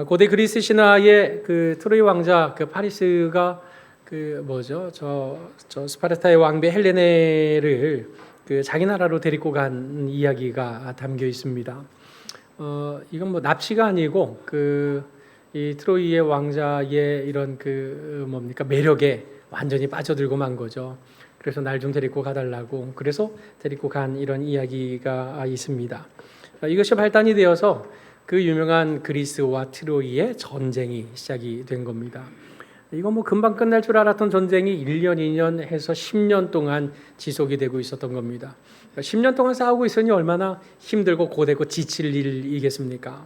고대 그리스 신화의 그 트로이 왕자 그 파리스가 그 뭐죠? 저 스파르타의 왕비 헬레네를 그 자기 나라로 데리고 간 이야기가 담겨 있습니다. 이건 뭐 납치가 아니고 이 트로이의 왕자의 이런 뭡니까 매력에 완전히 빠져들고 만 거죠. 그래서 날 좀 데리고 가달라고 그래서 데리고 간 이런 이야기가 있습니다. 이것이 발단이 되어서 그 유명한 그리스와 트로이의 전쟁이 시작이 된 겁니다. 이거 뭐 금방 끝날 줄 알았던 전쟁이 1년, 2년 해서 10년 동안 지속이 되고 있었던 겁니다. 10년 동안 싸우고 있으니 얼마나 힘들고 고되고 지칠 일이겠습니까?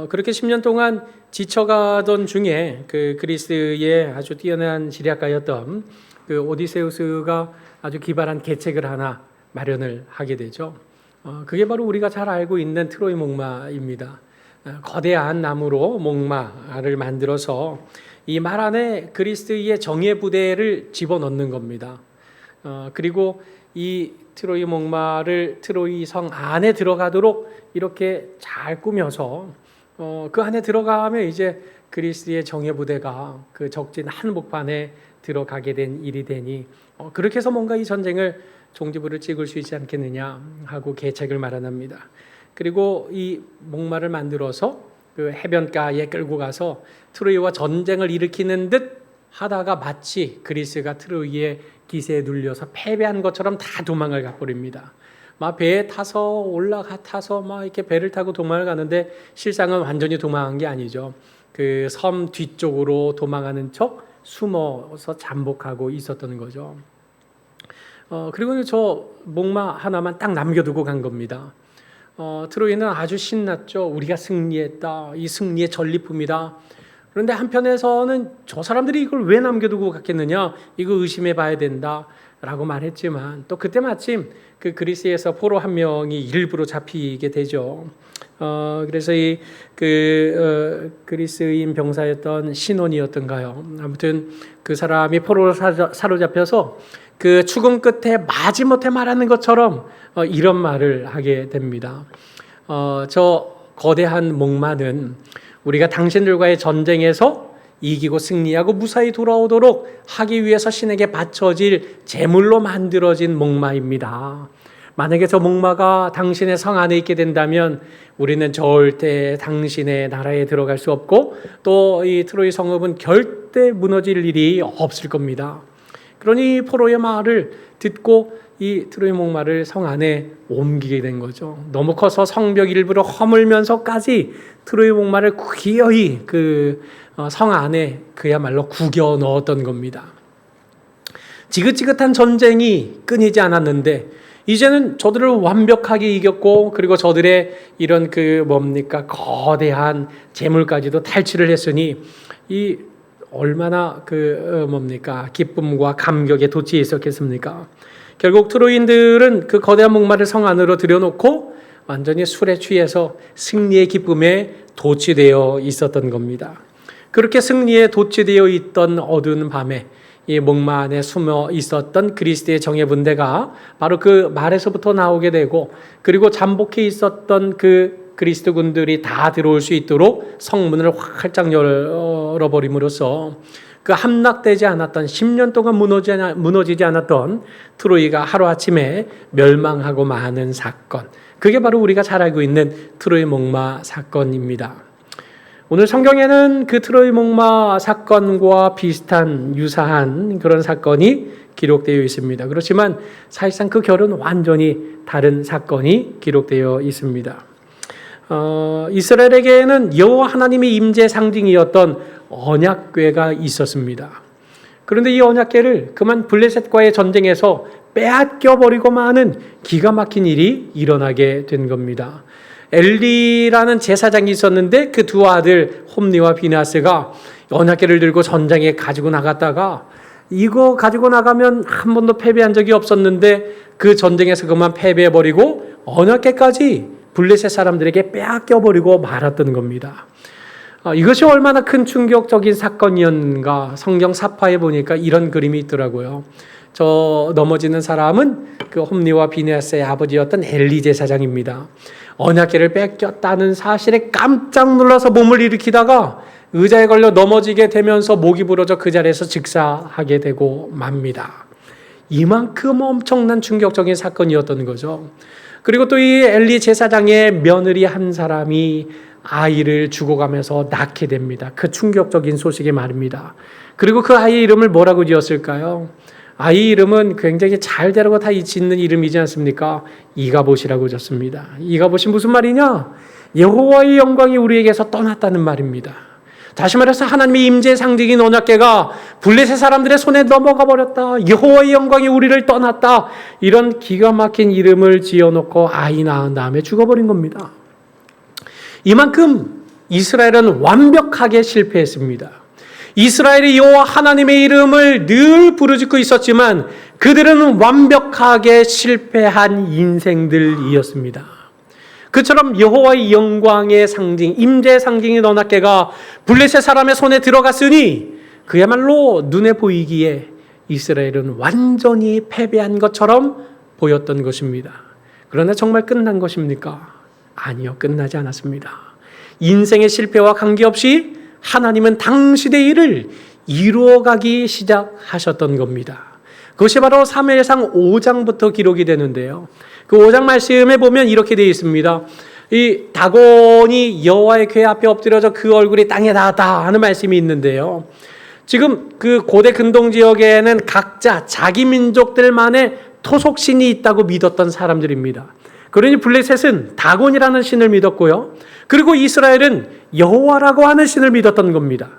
그렇게 10년 동안 지쳐가던 중에 그 그리스의 아주 뛰어난 지략가였던 그 오디세우스가 아주 기발한 계책을 하나 마련을 하게 되죠. 그게 바로 우리가 잘 알고 있는 트로이 목마입니다. 거대한 나무로 목마를 만들어서 이 말 안에 그리스의 정예 부대를 집어넣는 겁니다. 그리고 이 트로이 목마를 트로이 성 안에 들어가도록 이렇게 잘 꾸며서 그 안에 들어가면 이제 그리스의 정예 부대가 그 적진 한복판에 들어가게 된 일이 되니 그렇게 해서 뭔가 이 전쟁을 종지부를 찍을 수 있지 않겠느냐 하고 계책을 마련합니다. 그리고 이 목마를 만들어서 그 해변가에 끌고 가서 트로이와 전쟁을 일으키는 듯 하다가 마치 그리스가 트로이의 기세에 눌려서 패배한 것처럼 다 도망을 가버립니다. 막 배에 타서 올라가서 막 이렇게 배를 타고 도망을 가는데 실상은 완전히 도망한 게 아니죠. 그 섬 뒤쪽으로 도망하는 척 숨어서 잠복하고 있었던 거죠. 그리고 저 목마 하나만 딱 남겨두고 간 겁니다. 트로이는 아주 신났죠. 우리가 승리했다. 이 승리의 전리품이다. 그런데 한편에서는 저 사람들이 이걸 왜 남겨두고 갔겠느냐. 이거 의심해 봐야 된다. 라고 말했지만 또 그때 마침 그 그리스에서 포로 한 명이 일부러 잡히게 되죠. 그래서 그리스인 병사였던 시논이었던가요. 아무튼 그 사람이 포로로 사로잡혀서 그 죽음 끝에 마지못해 말하는 것처럼 이런 말을 하게 됩니다. 저 거대한 목마는 우리가 당신들과의 전쟁에서 이기고 승리하고 무사히 돌아오도록 하기 위해서 신에게 바쳐질 제물로 만들어진 목마입니다. 만약에 저 목마가 당신의 성 안에 있게 된다면 우리는 절대 당신의 나라에 들어갈 수 없고 또 이 트로이 성읍은 절대 무너질 일이 없을 겁니다. 그러니 포로의 말을 듣고 이 트로이 목마를 성 안에 옮기게 된 거죠. 너무 커서 성벽 일부러 허물면서까지 트로이 목마를 기어이 성 안에 그야말로 구겨 넣었던 겁니다. 지긋지긋한 전쟁이 끊이지 않았는데 이제는 저들을 완벽하게 이겼고 그리고 저들의 이런 거대한 재물까지도 탈취를 했으니 이 얼마나 기쁨과 감격에 돋치에 있었겠습니까? 결국 트로이인들은 그 거대한 목마를 성 안으로 들여놓고 완전히 술에 취해서 승리의 기쁨에 도취되어 있었던 겁니다. 그렇게 승리에 도취되어 있던 어두운 밤에 이 목마 안에 숨어 있었던 그리스도의 정예 분대가 바로 그 말에서부터 나오게 되고 그리고 잠복해 있었던 그 그리스도 군들이 다 들어올 수 있도록 성문을 활짝 열어버림으로써 그 함락되지 않았던 10년 동안 무너지지 않았던 트로이가 하루아침에 멸망하고 마는 사건, 그게 바로 우리가 잘 알고 있는 트로이 목마 사건입니다. 오늘 성경에는 그 트로이 목마 사건과 비슷한 유사한 그런 사건이 기록되어 있습니다. 그렇지만 사실상 그 결은 완전히 다른 사건이 기록되어 있습니다. 이스라엘에게는 여호와 하나님의 임재 상징이었던 언약궤가 있었습니다. 그런데 이 언약궤를 그만 블레셋과의 전쟁에서 빼앗겨버리고 마는 기가 막힌 일이 일어나게 된 겁니다. 엘리라는 제사장이 있었는데 그 두 아들 홈니와 비나스가 언약궤를 들고 전장에 가지고 나갔다가 이거 가지고 나가면 한 번도 패배한 적이 없었는데 그 전쟁에서 그만 패배해버리고 언약궤까지 블레셋 사람들에게 빼앗겨버리고 말았던 겁니다. 이것이 얼마나 큰 충격적인 사건이었는가 성경 사파에 보니까 이런 그림이 있더라고요. 저 넘어지는 사람은 그 홈니와 비네아스의 아버지였던 엘리 제사장입니다. 언약궤를 뺏겼다는 사실에 깜짝 놀라서 몸을 일으키다가 의자에 걸려 넘어지게 되면서 목이 부러져 그 자리에서 즉사하게 되고 맙니다. 이만큼 엄청난 충격적인 사건이었던 거죠. 그리고 또 이 엘리 제사장의 며느리 한 사람이 아이를 죽어가면서 낳게 됩니다. 그 충격적인 소식이 말입니다. 그리고 그 아이의 이름을 뭐라고 지었을까요? 아이 이름은 굉장히 잘 되라고 다 짓는 이름이지 않습니까? 이가봇이라고 졌습니다. 이가봇이 무슨 말이냐? 여호와의 영광이 우리에게서 떠났다는 말입니다. 다시 말해서 하나님의 임재의 상징인 언약궤가 블레셋 사람들의 손에 넘어가 버렸다. 여호와의 영광이 우리를 떠났다. 이런 기가 막힌 이름을 지어놓고 아이 낳은 다음에 죽어버린 겁니다. 이만큼 이스라엘은 완벽하게 실패했습니다. 이스라엘이 여호와 하나님의 이름을 늘 부르짖고 있었지만 그들은 완벽하게 실패한 인생들이었습니다. 그처럼 여호와의 영광의 상징, 임재의 상징인 언약궤가 블레셋 사람의 손에 들어갔으니 그야말로 눈에 보이기에 이스라엘은 완전히 패배한 것처럼 보였던 것입니다. 그러나 정말 끝난 것입니까? 아니요, 끝나지 않았습니다. 인생의 실패와 관계없이 하나님은 당신의 일을 이루어가기 시작하셨던 겁니다. 그것이 바로 사무엘상 5장부터 기록이 되는데요. 그 5장 말씀에 보면 이렇게 되어 있습니다. 이 다곤이 여호와의 궤 앞에 엎드려져 그 얼굴이 땅에 닿았다 하는 말씀이 있는데요. 지금 그 고대 근동 지역에는 각자 자기 민족들만의 토속신이 있다고 믿었던 사람들입니다. 그러니 블레셋은 다곤이라는 신을 믿었고요. 그리고 이스라엘은 여호와라고 하는 신을 믿었던 겁니다.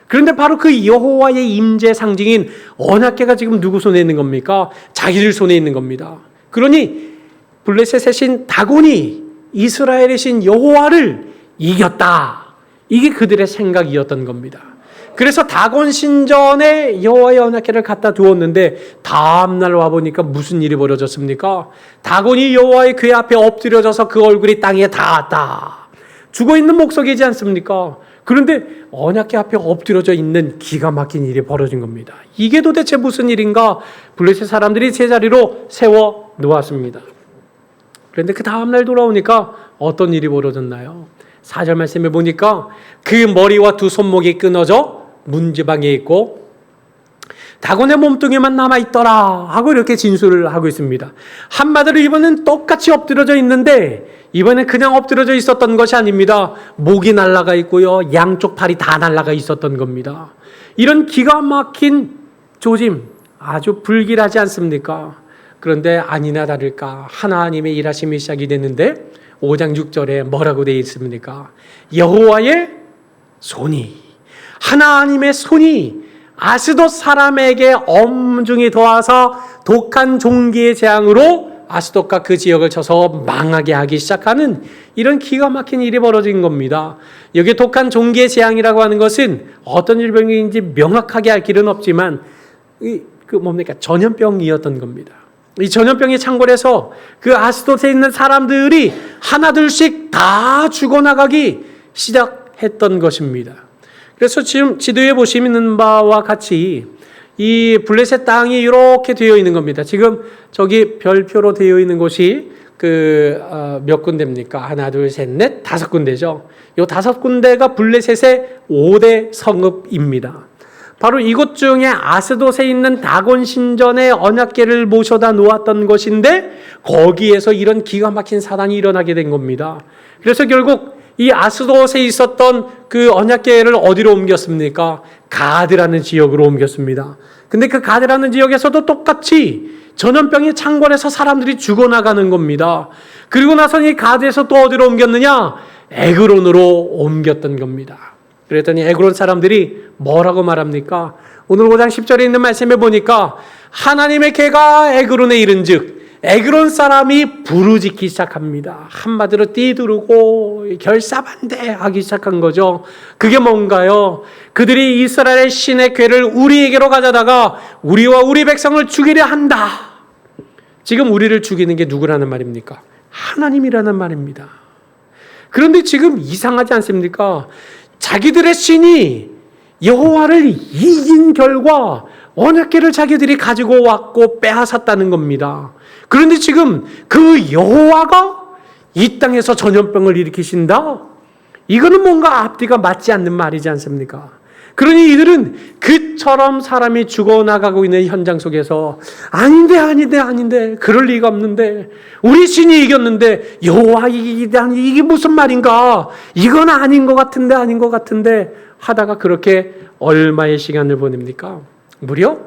그런데 바로 그 여호와의 임재 상징인 언약궤가 지금 누구 손에 있는 겁니까? 자기들 손에 있는 겁니다. 그러니 블레셋의 신 다곤이 이스라엘의 신 여호와를 이겼다. 이게 그들의 생각이었던 겁니다. 그래서 다곤 신전에 여호와의 언약궤를 갖다 두었는데 다음날 와보니까 무슨 일이 벌어졌습니까? 다곤이 여호와의 궤 앞에 엎드려져서 그 얼굴이 땅에 닿았다. 죽어있는 목석이지 않습니까? 그런데 언약궤 앞에 엎드려져 있는 기가 막힌 일이 벌어진 겁니다. 이게 도대체 무슨 일인가? 블레셋 사람들이 제자리로 세워 놓았습니다. 그런데 그 다음날 돌아오니까 어떤 일이 벌어졌나요? 4절 말씀에 보니까 그 머리와 두 손목이 끊어져 문지방에 있고 다곤의 몸뚱이만 남아있더라 하고 이렇게 진술을 하고 있습니다. 한마디로 이번엔 똑같이 엎드려져 있는데 이번엔 그냥 엎드려져 있었던 것이 아닙니다. 목이 날아가 있고요. 양쪽 팔이 다 날아가 있었던 겁니다. 이런 기가 막힌 조짐 아주 불길하지 않습니까? 그런데 아니나 다를까 하나님의 일하심이 시작이 됐는데 5장 6절에 뭐라고 되어 있습니까? 여호와의 손이, 하나님의 손이 아스돗 사람에게 엄중히 도와서 독한 종기의 재앙으로 아스돗과 그 지역을 쳐서 망하게 하기 시작하는 이런 기가 막힌 일이 벌어진 겁니다. 여기 독한 종기의 재앙이라고 하는 것은 어떤 질병인지 명확하게 알 길은 없지만 전염병이었던 겁니다. 이 전염병이 창궐해서 그 아스돗에 있는 사람들이 하나둘씩 다 죽어나가기 시작했던 것입니다. 그래서 지금 지도에 보시는 바와 같이 이 블레셋 땅이 이렇게 되어 있는 겁니다. 지금 저기 별표로 되어 있는 곳이 몇 군데입니까? 하나, 둘, 셋, 넷, 5군데죠. 이 5군데가 블레셋의 5대 성읍입니다. 바로 이곳 중에 아스돗에 있는 다곤 신전의 언약궤를 모셔다 놓았던 것인데 거기에서 이런 기가 막힌 사단이 일어나게 된 겁니다. 그래서 결국 이 아스돗에 있었던 그 언약궤를 어디로 옮겼습니까? 가드라는 지역으로 옮겼습니다. 근데 그 가드라는 지역에서도 똑같이 전염병이 창궐해서 사람들이 죽어나가는 겁니다. 그리고 나서 이 가드에서 또 어디로 옮겼느냐? 에그론으로 옮겼던 겁니다. 그랬더니 에그론 사람들이 뭐라고 말합니까? 오늘 5장 10절에 있는 말씀에 보니까 하나님의 궤가 에그론에 이른즉 에그론 사람이 부르짖기 시작합니다. 한마디로 뛰두르고 결사반대하기 시작한 거죠. 그게 뭔가요? 그들이 이스라엘 신의 궤를 우리에게로 가져다가 우리와 우리 백성을 죽이려 한다. 지금 우리를 죽이는 게 누구라는 말입니까? 하나님이라는 말입니다. 그런데 지금 이상하지 않습니까? 자기들의 신이 여호와를 이긴 결과 언약궤를 자기들이 가지고 왔고 빼앗았다는 겁니다. 그런데 지금 그 여호와가 이 땅에서 전염병을 일으키신다? 이거는 뭔가 앞뒤가 맞지 않는 말이지 않습니까? 그러니 이들은 그처럼 사람이 죽어나가고 있는 현장 속에서 아닌데 그럴 리가 없는데 우리 신이 이겼는데 여호와 이게 무슨 말인가? 이건 아닌 것 같은데 하다가 그렇게 얼마의 시간을 보냅니까? 무려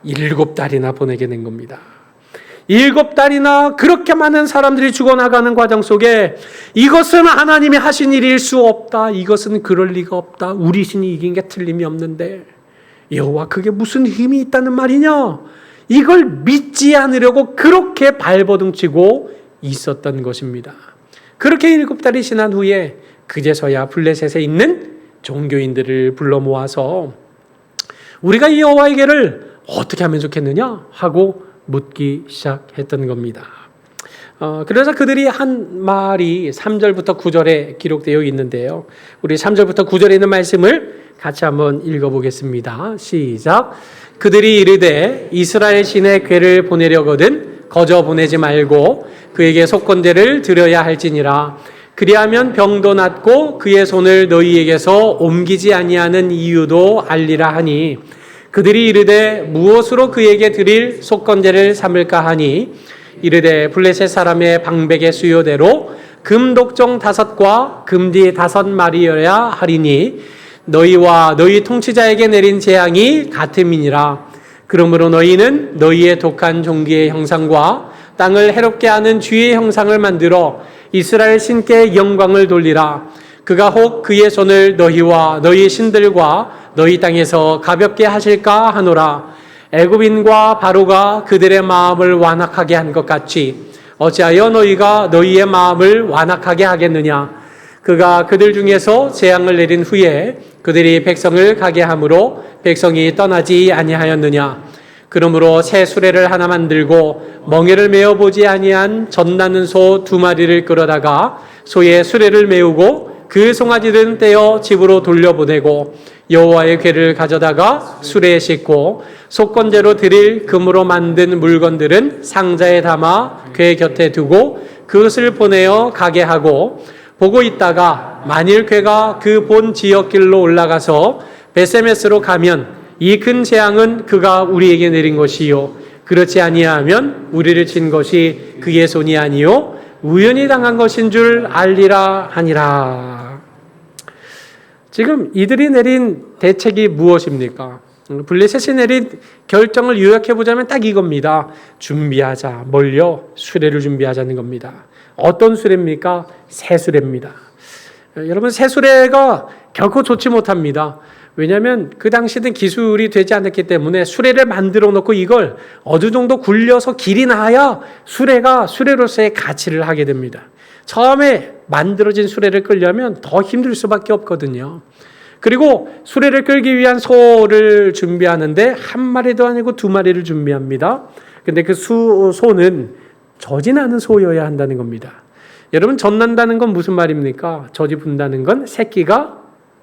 7달이나 보내게 된 겁니다. 7달이나 그렇게 많은 사람들이 죽어나가는 과정 속에 이것은 하나님이 하신 일일 수 없다. 이것은 그럴 리가 없다. 우리 신이 이긴 게 틀림이 없는데 여호와 그게 무슨 힘이 있다는 말이냐? 이걸 믿지 않으려고 그렇게 발버둥치고 있었던 것입니다. 그렇게 7달이 지난 후에 그제서야 블레셋에 있는 종교인들을 불러 모아서 우리가 이 여호와에게를 어떻게 하면 좋겠느냐 하고 묻기 시작했던 겁니다. 그래서 그들이 한 말이 3절부터 9절에 기록되어 있는데요. 우리 3절부터 9절에 있는 말씀을 같이 한번 읽어보겠습니다. 시작. 그들이 이르되 이스라엘 신의 궤를 보내려거든 거저 보내지 말고 그에게 속건제를 드려야 할지니라. 그리하면 병도 낫고 그의 손을 너희에게서 옮기지 아니하는 이유도 알리라 하니 그들이 이르되 무엇으로 그에게 드릴 속건제를 삼을까 하니 이르되 블레셋 사람의 방백의 수요대로 금독종 5과 금디 5마리여야 하리니 너희와 너희 통치자에게 내린 재앙이 같음이니라. 그러므로 너희는 너희의 독한 종기의 형상과 땅을 해롭게 하는 쥐의 형상을 만들어 이스라엘 신께 영광을 돌리라. 그가 혹 그의 손을 너희와 너희 신들과 너희 땅에서 가볍게 하실까 하노라. 애굽인과 바로가 그들의 마음을 완악하게 한 것 같이 어찌하여 너희가 너희의 마음을 완악하게 하겠느냐. 그가 그들 중에서 재앙을 내린 후에 그들이 백성을 가게 함으로 백성이 떠나지 아니하였느냐. 그러므로 새 수레를 하나 만들고 멍에를 메어보지 아니한 젖나는 소 2마리를 끌어다가 소의 수레를 메우고 그 송아지들은 떼어 집으로 돌려보내고 여호와의 궤를 가져다가 수레에 싣고 속건제로 드릴 금으로 만든 물건들은 상자에 담아 궤 곁에 두고 그것을 보내어 가게 하고 보고 있다가 만일 궤가 그 본 지역길로 올라가서 베세메스로 가면 이 큰 재앙은 그가 우리에게 내린 것이요 그렇지 아니하면 우리를 친 것이 그의 손이 아니요 우연히 당한 것인 줄 알리라 하니라. 지금 이들이 내린 대책이 무엇입니까? 블레셋이 내린 결정을 요약해 보자면 딱 이겁니다. 준비하자. 뭘요? 수레를 준비하자는 겁니다. 어떤 수레입니까? 새 수레입니다. 여러분, 새 수레가 결코 좋지 못합니다. 왜냐하면 그 당시는 기술이 되지 않았기 때문에 수레를 만들어 놓고 이걸 어느 정도 굴려서 길이 나야 수레가 수레로서의 가치를 하게 됩니다. 처음에 만들어진 수레를 끌려면 더 힘들 수밖에 없거든요. 그리고 수레를 끌기 위한 소를 준비하는데 한 마리도 아니고 2마리를 준비합니다. 근데 그 소는 젖이 나는 소여야 한다는 겁니다. 여러분, 젖 난다는 건 무슨 말입니까? 젖이 분다는 건 새끼가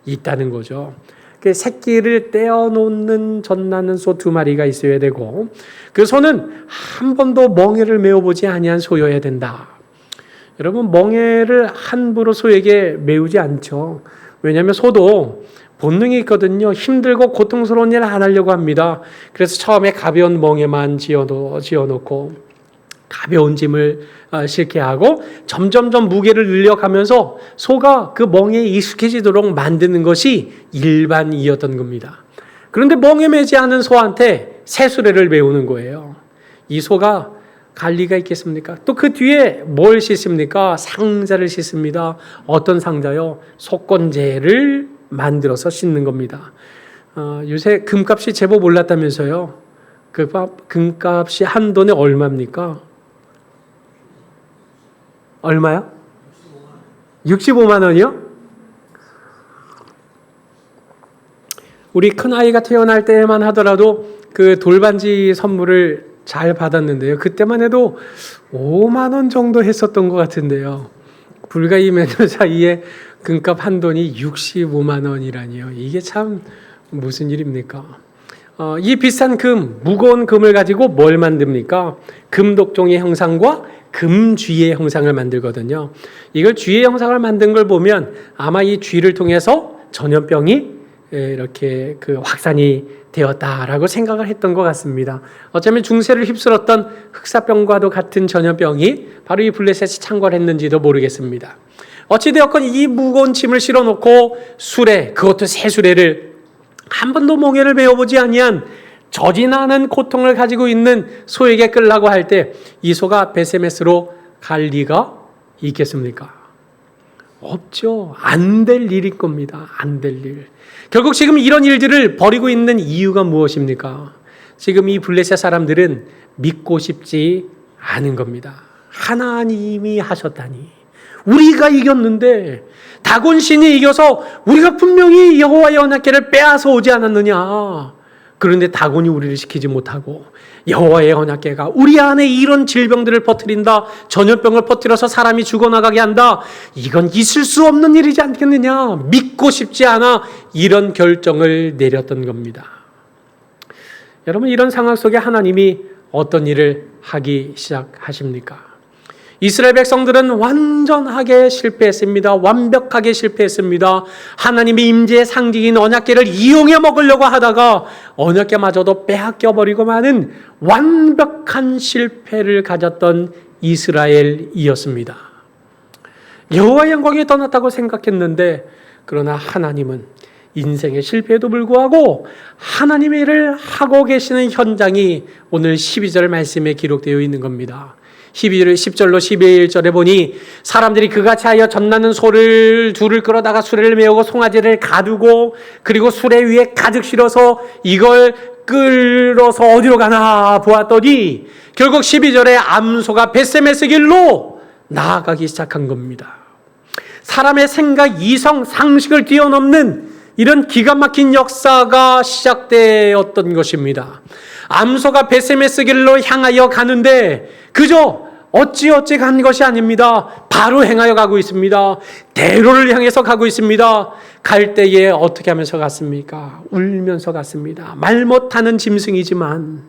있다는 거죠. 그 새끼를 떼어놓는 젖나는 소 2마리가 있어야 되고 그 소는 한 번도 멍에를 메어보지 아니한 소여야 된다. 여러분, 멍에를 함부로 소에게 메우지 않죠. 왜냐하면 소도 본능이 있거든요. 힘들고 고통스러운 일을 안 하려고 합니다. 그래서 처음에 가벼운 멍에만 지어놓고 가벼운 짐을 실게 하고 점점점 무게를 늘려가면서 소가 그 멍에 익숙해지도록 만드는 것이 일반이었던 겁니다. 그런데 멍에 매지 않은 소한테 새 수레를 메우는 거예요. 이 소가 갈 리가 있겠습니까? 또 그 뒤에 뭘 싣습니까? 상자를 싣습니다. 어떤 상자요? 속건제를 만들어서 싣는 겁니다. 요새 금값이 제법 올랐다면서요. 그 금값이 한 돈에 얼마입니까? 얼마요? 65만 원이요? 우리 큰아이가 태어날 때만 하더라도 그 돌반지 선물을 잘 받았는데요. 그때만 해도 5만 원 정도 했었던 것 같은데요. 불과 이 몇 년 사이에 금값 한 돈이 65만 원이라니요. 이게 참 무슨 일입니까? 이 비싼 금, 무거운 금을 가지고 뭘 만듭니까? 금독종의 형상과 금쥐의 형상을 만들거든요. 이걸 쥐의 형상을 만든 걸 보면 아마 이 쥐를 통해서 전염병이 이렇게 확산이 되었다라고 생각을 했던 것 같습니다. 어쩌면 중세를 휩쓸었던 흑사병과도 같은 전염병이 바로 이 블레셋이 창궐했는지도 모르겠습니다. 어찌되었건 이 무거운 짐을 실어놓고 수레, 그것도 새 수레를 한 번도 몽해를 배워보지 아니한 저지나는 고통을 가지고 있는 소에게 끌라고 할 때 이 소가 베세메스로 갈 리가 있겠습니까? 없죠. 안 될 일일 겁니다. 안 될 일. 결국 지금 이런 일들을 벌이고 있는 이유가 무엇입니까? 지금 이 블레셋 사람들은 믿고 싶지 않은 겁니다. 하나님이 하셨다니. 우리가 이겼는데 다곤 신이 이겨서 우리가 분명히 여호와의 언약궤를 빼앗아 오지 않았느냐. 그런데 다곤이 우리를 지키지 못하고 여호와의 언약궤가 우리 안에 이런 질병들을 퍼뜨린다. 전염병을 퍼뜨려서 사람이 죽어나가게 한다. 이건 있을 수 없는 일이지 않겠느냐. 믿고 싶지 않아 이런 결정을 내렸던 겁니다. 여러분, 이런 상황 속에 하나님이 어떤 일을 하기 시작하십니까? 이스라엘 백성들은 완전하게 실패했습니다. 완벽하게 실패했습니다. 하나님의 임재의 상징인 언약궤를 이용해 먹으려고 하다가 언약궤마저도 빼앗겨 버리고 마는 완벽한 실패를 가졌던 이스라엘이었습니다. 여호와의 영광이 떠났다고 생각했는데, 그러나 하나님은 인생의 실패에도 불구하고 하나님의 일을 하고 계시는 현장이 오늘 12절 말씀에 기록되어 있는 겁니다. 10절로 11절에 보니 사람들이 그같이 하여 젖나는 소를 둘을 끌어다가 수레를 메우고 송아지를 가두고 그리고 수레 위에 가득 실어서 이걸 끌어서 어디로 가나 보았더니 결국 12절에 암소가 벳세메스 길로 나아가기 시작한 겁니다. 사람의 생각, 이성, 상식을 뛰어넘는 이런 기가 막힌 역사가 시작되었던 것입니다. 암소가 벳세메스 길로 향하여 가는데 그저 어찌어찌 간 것이 아닙니다. 바로 행하여 가고 있습니다. 대로를 향해서 가고 있습니다. 갈 때에 어떻게 하면서 갔습니까? 울면서 갔습니다. 말 못하는 짐승이지만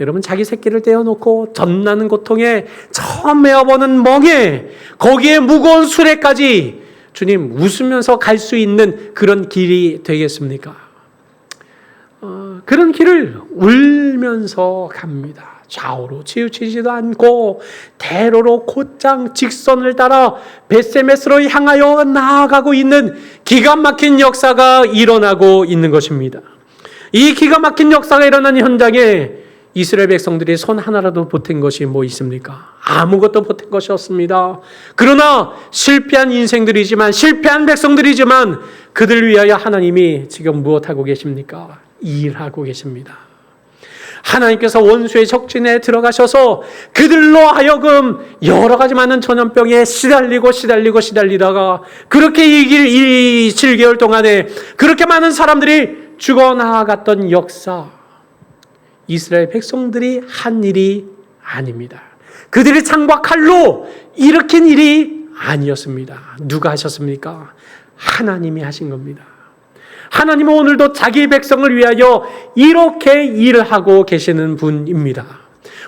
여러분, 자기 새끼를 떼어놓고 젖나는 고통에 처음 메어보는 멍에 거기에 무거운 수레까지 주님 웃으면서 갈 수 있는 그런 길이 되겠습니까? 그런 길을 울면서 갑니다. 좌우로 치우치지도 않고 대로로 곧장 직선을 따라 벳세메스로 향하여 나아가고 있는 기가 막힌 역사가 일어나고 있는 것입니다. 이 기가 막힌 역사가 일어나는 현장에 이스라엘 백성들이 손 하나라도 보탠 것이 뭐 있습니까? 아무것도 보탠 것이 없습니다. 그러나 실패한 인생들이지만, 실패한 백성들이지만 그들 위하여 하나님이 지금 무엇하고 계십니까? 일하고 계십니다. 하나님께서 원수의 적진에 들어가셔서 그들로 하여금 여러 가지 많은 전염병에 시달리다가 그렇게 이 7개월 동안에 그렇게 많은 사람들이 죽어나갔던 역사, 이스라엘 백성들이 한 일이 아닙니다. 그들이 창과 칼로 일으킨 일이 아니었습니다. 누가 하셨습니까? 하나님이 하신 겁니다. 하나님은 오늘도 자기 백성을 위하여 이렇게 일을 하고 계시는 분입니다.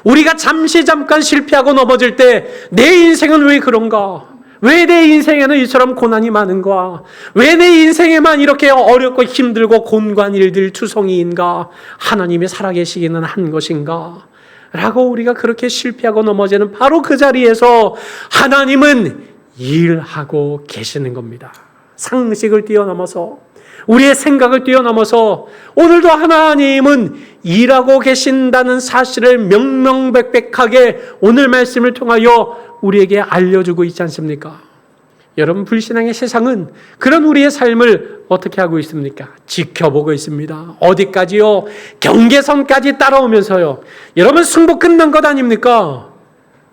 우리가 잠깐 실패하고 넘어질 때 내 인생은 왜 그런가? 왜 내 인생에는 이처럼 고난이 많은가? 왜 내 인생에만 이렇게 어렵고 힘들고 곤고한 일들 투성이인가? 하나님이 살아계시기는 한 것인가? 라고 우리가 그렇게 실패하고 넘어지는 바로 그 자리에서 하나님은 일하고 계시는 겁니다. 상식을 뛰어넘어서, 우리의 생각을 뛰어넘어서 오늘도 하나님은 일하고 계신다는 사실을 명명백백하게 오늘 말씀을 통하여 우리에게 알려주고 있지 않습니까? 여러분, 불신앙의 세상은 그런 우리의 삶을 어떻게 하고 있습니까? 지켜보고 있습니다. 어디까지요? 경계선까지 따라오면서요. 여러분, 승부 끝난 것 아닙니까?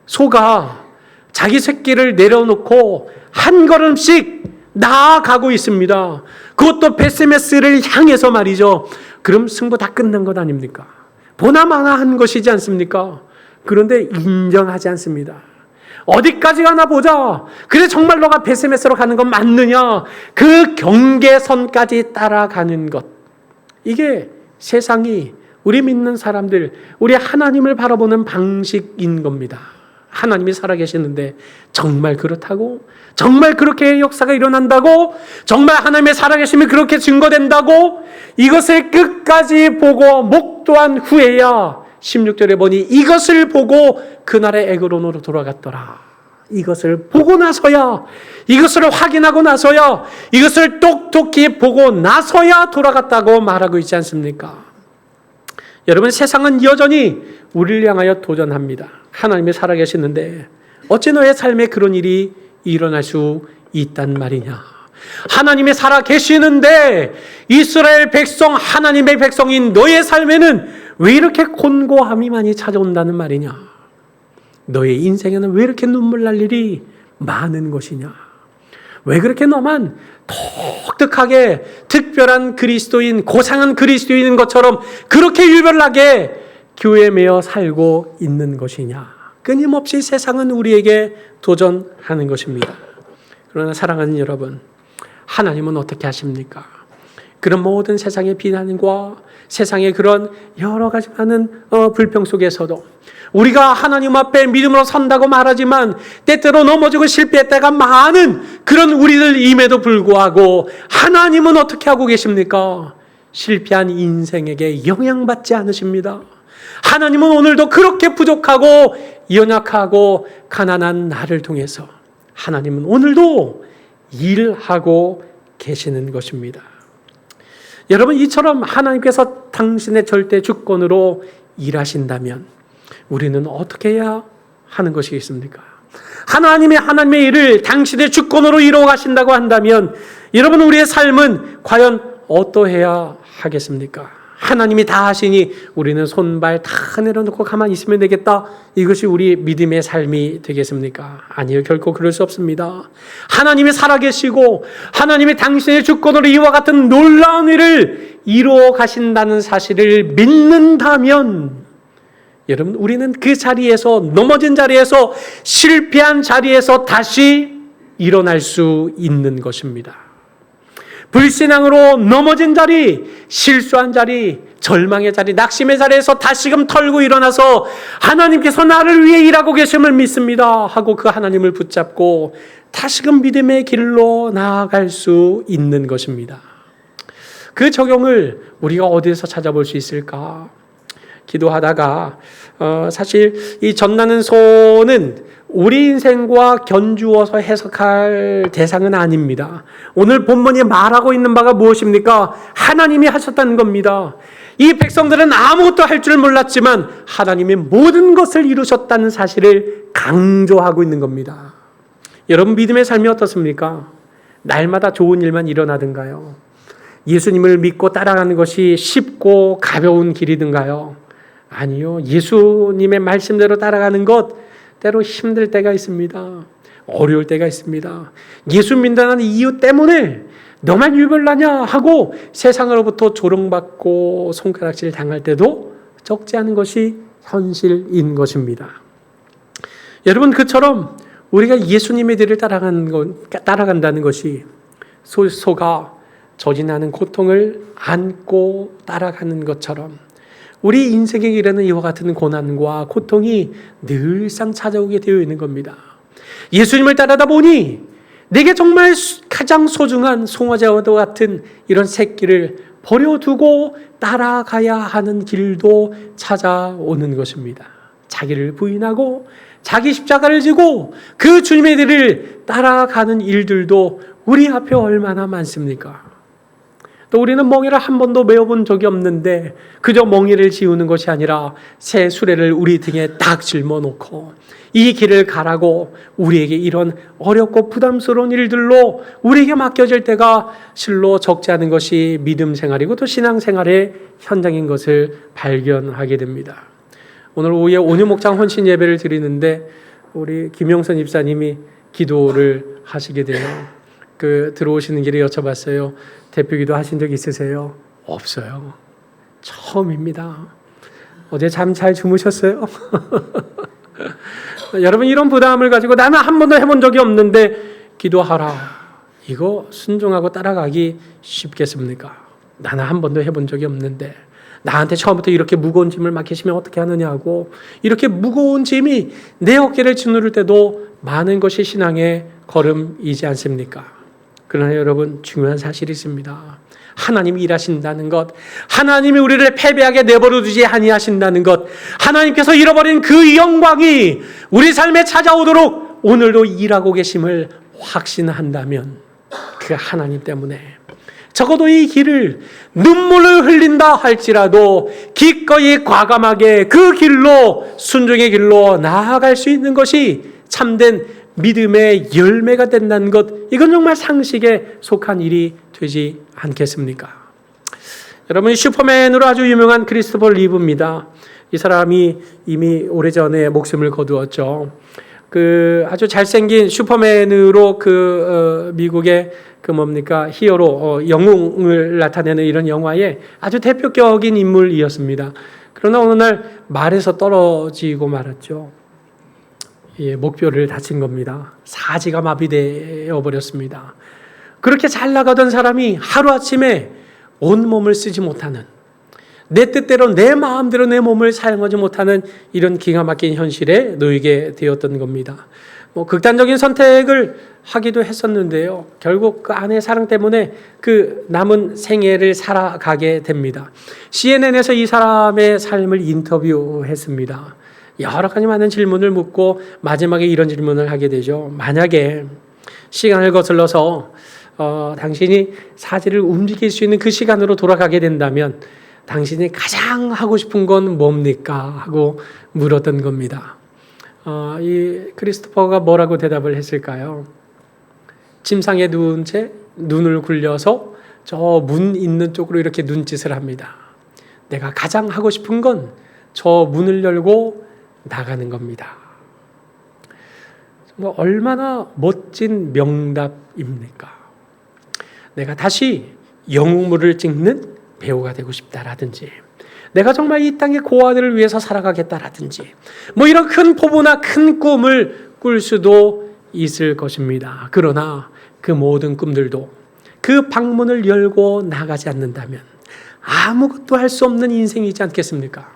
소가 자기 새끼를 내려놓고 한 걸음씩 나아가고 있습니다. 그것도 벳세메스를 향해서 말이죠. 그럼 승부 다 끝난 것 아닙니까? 보나마나 한 것이지 않습니까? 그런데 인정하지 않습니다. 어디까지 가나 보자. 그래, 정말 너가 벳세메스로 가는 건 맞느냐? 그 경계선까지 따라가는 것. 이게 세상이, 우리 믿는 사람들, 우리 하나님을 바라보는 방식인 겁니다. 하나님이 살아계시는데 정말 그렇다고? 정말 그렇게 역사가 일어난다고? 정말 하나님의 살아계심이 그렇게 증거된다고? 이것을 끝까지 보고 목도한 후에야 16절에 보니 이것을 보고 그날의 에그론으로 돌아갔더라. 이것을 보고 나서야, 이것을 확인하고 나서야, 이것을 똑똑히 보고 나서야 돌아갔다고 말하고 있지 않습니까? 여러분, 세상은 여전히 우리를 향하여 도전합니다. 하나님이 살아계시는데 어찌 너의 삶에 그런 일이 일어날 수 있단 말이냐? 하나님이 살아계시는데 이스라엘 백성, 하나님의 백성인 너의 삶에는 왜 이렇게 곤고함이 많이 찾아온다는 말이냐? 너의 인생에는 왜 이렇게 눈물 날 일이 많은 것이냐? 왜 그렇게 너만 독특하게 특별한 그리스도인, 고상한 그리스도인인 것처럼 그렇게 유별나게 교회에 매여 살고 있는 것이냐? 끊임없이 세상은 우리에게 도전하는 것입니다. 그러나 사랑하는 여러분, 하나님은 어떻게 하십니까? 그런 모든 세상의 비난과 세상의 그런 여러 가지 많은 불평 속에서도 우리가 하나님 앞에 믿음으로 선다고 말하지만 때때로 넘어지고 실패할 때가 많은 그런 우리들임에도 불구하고 하나님은 어떻게 하고 계십니까? 실패한 인생에게 영향받지 않으십니다. 하나님은 오늘도 그렇게 부족하고 연약하고 가난한 나를 통해서 하나님은 오늘도 일하고 계시는 것입니다. 여러분, 이처럼 하나님께서 당신의 절대 주권으로 일하신다면 우리는 어떻게 해야 하는 것이겠습니까? 하나님의 일을 당신의 주권으로 이루어 가신다고 한다면 여러분, 우리의 삶은 과연 어떠해야 하겠습니까? 하나님이 다 하시니 우리는 손발 다 내려놓고 가만히 있으면 되겠다, 이것이 우리 믿음의 삶이 되겠습니까? 아니요, 결코 그럴 수 없습니다. 하나님이 살아계시고 하나님이 당신의 주권으로 이와 같은 놀라운 일을 이루어 가신다는 사실을 믿는다면 여러분, 우리는 그 자리에서, 넘어진 자리에서, 실패한 자리에서 다시 일어날 수 있는 것입니다. 불신앙으로 넘어진 자리, 실수한 자리, 절망의 자리, 낙심의 자리에서 다시금 털고 일어나서 하나님께서 나를 위해 일하고 계심을 믿습니다 하고 그 하나님을 붙잡고 다시금 믿음의 길로 나아갈 수 있는 것입니다. 그 적용을 우리가 어디에서 찾아볼 수 있을까? 기도하다가 사실 이 전나는 소는 우리 인생과 견주어서 해석할 대상은 아닙니다. 오늘 본문이 말하고 있는 바가 무엇입니까? 하나님이 하셨다는 겁니다. 이 백성들은 아무것도 할 줄 몰랐지만 하나님이 모든 것을 이루셨다는 사실을 강조하고 있는 겁니다. 여러분, 믿음의 삶이 어떻습니까? 날마다 좋은 일만 일어나든가요? 예수님을 믿고 따라가는 것이 쉽고 가벼운 길이든가요? 아니요. 예수님의 말씀대로 따라가는 것 때로 힘들 때가 있습니다. 어려울 때가 있습니다. 예수 믿는다는 이유 때문에 너만 유별나냐 하고 세상으로부터 조롱받고 손가락질 당할 때도 적지 않은 것이 현실인 것입니다. 여러분, 그처럼 우리가 예수님의 길을 따라간다는 것이 소가 저진하는 고통을 안고 따라가는 것처럼 우리 인생의 길에는 이와 같은 고난과 고통이 늘상 찾아오게 되어 있는 겁니다. 예수님을 따르다 보니 내게 정말 가장 소중한 송아지와 같은 이런 새끼를 버려두고 따라가야 하는 길도 찾아오는 것입니다. 자기를 부인하고 자기 십자가를 지고 그 주님의 길을 따라가는 일들도 우리 앞에 얼마나 많습니까? 또 우리는 멍에를 한 번도 메어본 적이 없는데 그저 멍에를 지우는 것이 아니라 새 수레를 우리 등에 딱 짊어놓고 이 길을 가라고 우리에게 이런 어렵고 부담스러운 일들로 우리에게 맡겨질 때가 실로 적지 않은 것이 믿음 생활이고 또 신앙 생활의 현장인 것을 발견하게 됩니다. 오늘 오후에 온유목장 헌신 예배를 드리는데 우리 김영선 집사님이 기도를 하시게 돼요. 들어오시는 길에 여쭤봤어요. 대표기도 하신 적 있으세요? 없어요. 처음입니다. 어제 잠 잘 주무셨어요? 여러분, 이런 부담을 가지고 나는 한 번도 해본 적이 없는데 기도하라, 이거 순종하고 따라가기 쉽겠습니까? 나는 한 번도 해본 적이 없는데, 나한테 처음부터 이렇게 무거운 짐을 맡기시면 어떻게 하느냐고, 이렇게 무거운 짐이 내 어깨를 짓누를 때도 많은 것이 신앙의 걸음이지 않습니까? 그러나 여러분, 중요한 사실이 있습니다. 하나님이 일하신다는 것, 하나님이 우리를 패배하게 내버려 두지 아니하신다는 것, 하나님께서 잃어버린 그 영광이 우리 삶에 찾아오도록 오늘도 일하고 계심을 확신한다면, 그 하나님 때문에 적어도 이 길을 눈물을 흘린다 할지라도 기꺼이 과감하게 그 길로, 순종의 길로 나아갈 수 있는 것이 참된 믿음의 열매가 된다는 것, 이건 정말 상식에 속한 일이 되지 않겠습니까? 여러분, 슈퍼맨으로 아주 유명한 크리스토퍼 리브입니다. 이 사람이 이미 오래전에 목숨을 거두었죠. 아주 잘생긴 슈퍼맨으로 미국의 히어로, 영웅을 나타내는 이런 영화의 아주 대표격인 인물이었습니다. 그러나 어느 날 말에서 떨어지고 말았죠. 목뼈를 다친 겁니다. 사지가 마비되어 버렸습니다. 그렇게 잘 나가던 사람이 하루아침에 온몸을 쓰지 못하는, 내 뜻대로 내 마음대로 내 몸을 사용하지 못하는 이런 기가 막힌 현실에 놓이게 되었던 겁니다. 극단적인 선택을 하기도 했었는데요. 결국 그 아내의 사랑 때문에 그 남은 생애를 살아가게 됩니다. CNN에서 이 사람의 삶을 인터뷰했습니다. 여러 가지 많은 질문을 묻고 마지막에 이런 질문을 하게 되죠. 만약에 시간을 거슬러서 당신이 사지를 움직일 수 있는 그 시간으로 돌아가게 된다면 당신이 가장 하고 싶은 건 뭡니까? 하고 물었던 겁니다. 이 크리스토퍼가 뭐라고 대답을 했을까요? 침상에 누운 채 눈을 굴려서 저 문 있는 쪽으로 이렇게 눈짓을 합니다. 내가 가장 하고 싶은 건 저 문을 열고 나가는 겁니다. 정말 얼마나 멋진 명답입니까? 내가 다시 영웅물을 찍는 배우가 되고 싶다라든지, 내가 정말 이 땅의 고아들을 위해서 살아가겠다라든지, 이런 큰 포부나 큰 꿈을 꿀 수도 있을 것입니다. 그러나 그 모든 꿈들도 그 방문을 열고 나가지 않는다면 아무것도 할 수 없는 인생이지 않겠습니까?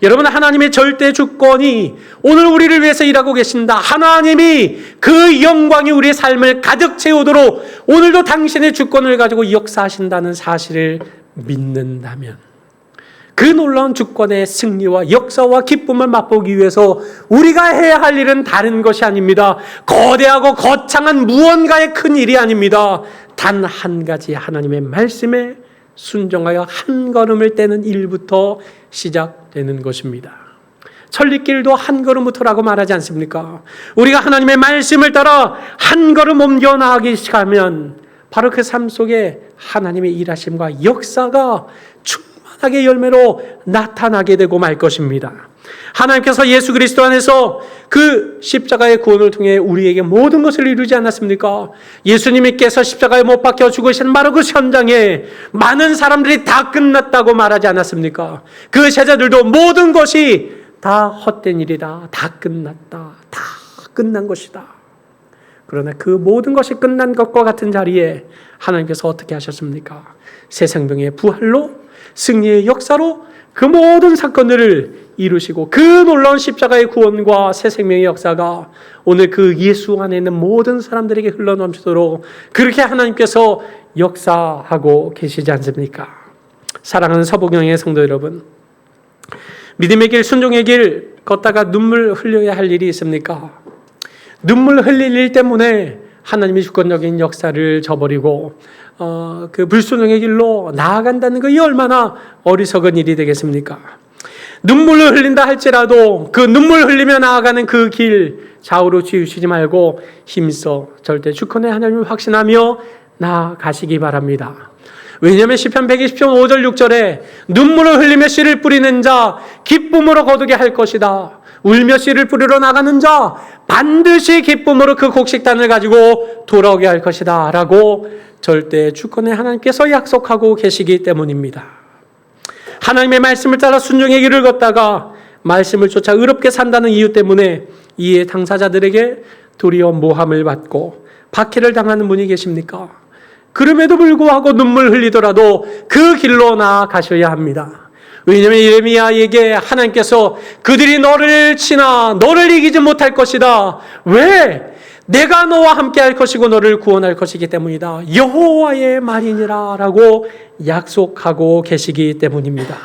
여러분, 하나님의 절대 주권이 오늘 우리를 위해서 일하고 계신다. 하나님이 그 영광이 우리의 삶을 가득 채우도록 오늘도 당신의 주권을 가지고 역사하신다는 사실을 믿는다면, 그 놀라운 주권의 승리와 역사와 기쁨을 맛보기 위해서 우리가 해야 할 일은 다른 것이 아닙니다. 거대하고 거창한 무언가의 큰 일이 아닙니다. 단 한 가지 하나님의 말씀에 순종하여 한 걸음을 떼는 일부터 시작되는 것입니다. 천리길도 한 걸음부터라고 말하지 않습니까? 우리가 하나님의 말씀을 따라 한 걸음 옮겨 나가기 시작하면 바로 그 삶 속에 하나님의 일하심과 역사가 충만하게 열매로 나타나게 되고 말 것입니다. 하나님께서 예수 그리스도 안에서 그 십자가의 구원을 통해 우리에게 모든 것을 이루지 않았습니까? 예수님께서 십자가에 못 박혀 죽으신 바로 그 현장에 많은 사람들이 다 끝났다고 말하지 않았습니까? 그 제자들도 모든 것이 다 헛된 일이다, 다 끝났다, 다 끝난 것이다. 그러나 그 모든 것이 끝난 것과 같은 자리에 하나님께서 어떻게 하셨습니까? 새 생명의 부활로, 승리의 역사로 그 모든 사건들을 이루시고, 그 놀라운 십자가의 구원과 새 생명의 역사가 오늘 그 예수 안에 있는 모든 사람들에게 흘러넘치도록 그렇게 하나님께서 역사하고 계시지 않습니까? 사랑하는 서복영의 성도 여러분, 믿음의 길, 순종의 길 걷다가 눈물 흘려야 할 일이 있습니까? 눈물 흘릴 일 때문에 하나님의 주권적인 역사를 저버리고 그 불순종의 길로 나아간다는 것이 얼마나 어리석은 일이 되겠습니까? 눈물을 흘린다 할지라도 그 눈물 흘리며 나아가는 그 길 좌우로 치우치지 말고 힘써 절대 주권의 하나님을 확신하며 나아가시기 바랍니다. 왜냐하면 시편 120편 5절 6절에 눈물을 흘리며 씨를 뿌리는 자 기쁨으로 거두게 할 것이다. 울며 씨를 뿌리러 나가는 자 반드시 기쁨으로 그 곡식단을 가지고 돌아오게 할 것이다 라고 절대 주권의 하나님께서 약속하고 계시기 때문입니다. 하나님의 말씀을 따라 순종의 길을 걷다가 말씀을 쫓아 의롭게 산다는 이유 때문에 이에 당사자들에게 도리어 모함을 받고 박해를 당하는 분이 계십니까? 그럼에도 불구하고 눈물 흘리더라도 그 길로 나아가셔야 합니다. 왜냐하면 예레미야에게 하나님께서 그들이 너를 치나 너를 이기지 못할 것이다. 왜? 내가 너와 함께 할 것이고 너를 구원할 것이기 때문이다. 여호와의 말이니라 라고 약속하고 계시기 때문입니다.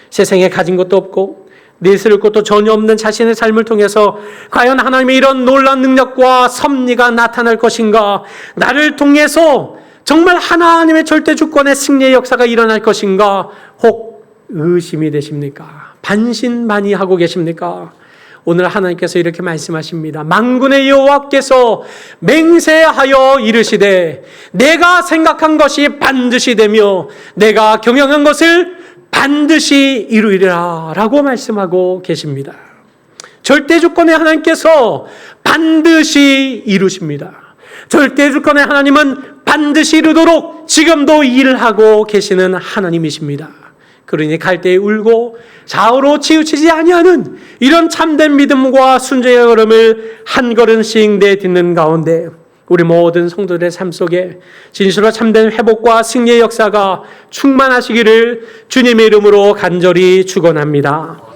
세상에 가진 것도 없고 내세울 것도 전혀 없는 자신의 삶을 통해서 과연 하나님의 이런 놀라운 능력과 섭리가 나타날 것인가? 나를 통해서 정말 하나님의 절대 주권의 승리의 역사가 일어날 것인가? 혹 의심이 되십니까? 반신반의하고 계십니까? 오늘 하나님께서 이렇게 말씀하십니다. 만군의 여호와께서 맹세하여 이르시되 내가 생각한 것이 반드시 되며 내가 경영한 것을 반드시 이루리라 라고 말씀하고 계십니다. 절대 주권의 하나님께서 반드시 이루십니다. 절대 주권의 하나님은 반드시 이루도록 지금도 일하고 계시는 하나님이십니다. 그러니 갈대에 울고 좌우로 치우치지 아니하는 이런 참된 믿음과 순종의 걸음을 한 걸음씩 내딛는 가운데 우리 모든 성도들의 삶 속에 진실로 참된 회복과 승리의 역사가 충만하시기를 주님의 이름으로 간절히 축원합니다.